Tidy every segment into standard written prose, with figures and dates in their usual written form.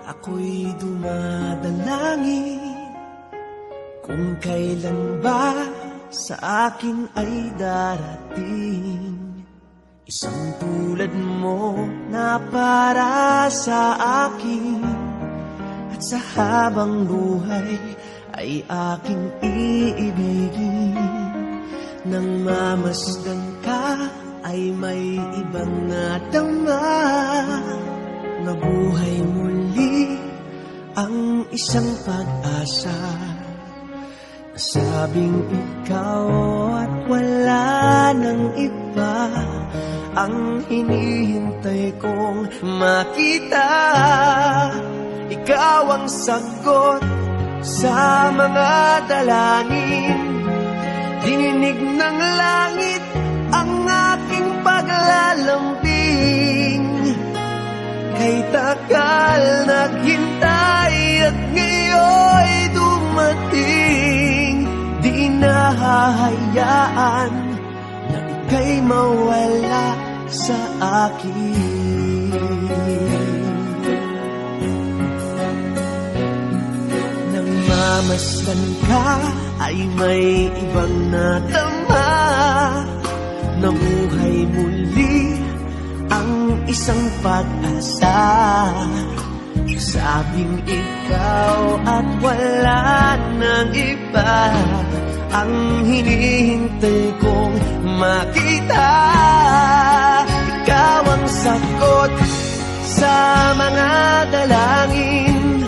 Ako'y dumadalangin kung kailan ba sa akin ay darating isang tulad mo na para sa akin. At sa habang buhay ay aking iibigin. Nang mamasdan ka ay may ibang nadama. Nabuhay muli ang isang pag-asa. Nasabing ikaw at wala nang iba ang hinihintay kong makita. Ikaw ang sagot sa mga dalangin. Dininig ng langit ang aking paglalambing. Kay tagal naghintay at ngayon'y dumating. Di nahahayaan na ika'y mawala sa akin. Nang mamasdan ka ay may ibang nadama. Nabuhay muli ang isang pag-asa. Sabing ikaw at wala nang iba ang hinihintay kong makita. Ikaw ang sagot sa mga dalangin.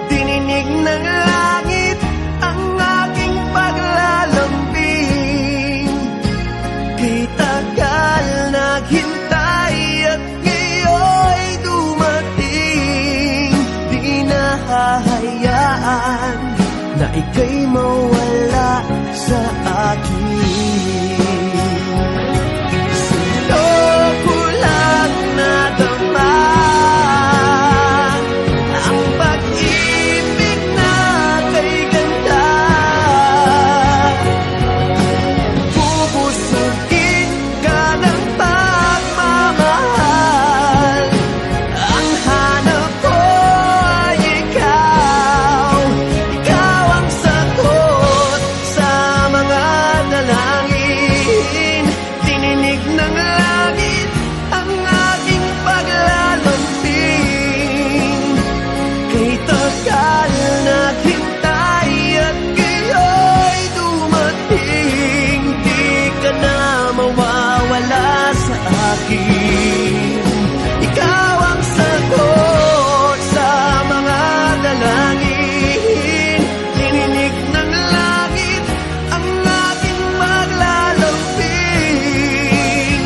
Dininig ng langit ang aking paglalambing. Kay tagal naghintay at ngayon'y dumating. Di nahahayaan na ika'y mawala sa akin. Sino ko lang nadama ang pag-ibig na kay ganda. Bubusugin ka ng pagmamahal. Ang hanap ko ay ikaw. Ikaw ang sagot sa mga dalangin. Dininig ng langit ang aking paglalambing. Kay tagal naghintay at ngayon'y dumating. Di ka na mawawala sa akin. Ikaw ang sagot sa mga dalangin. Dininig ng langit ang aking paglalambing.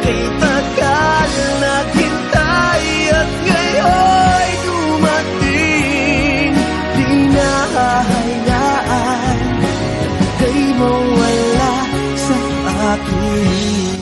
Kay tagal naghintay at ngayon'y dumating. Di nahahayaan kay mawala sa akin.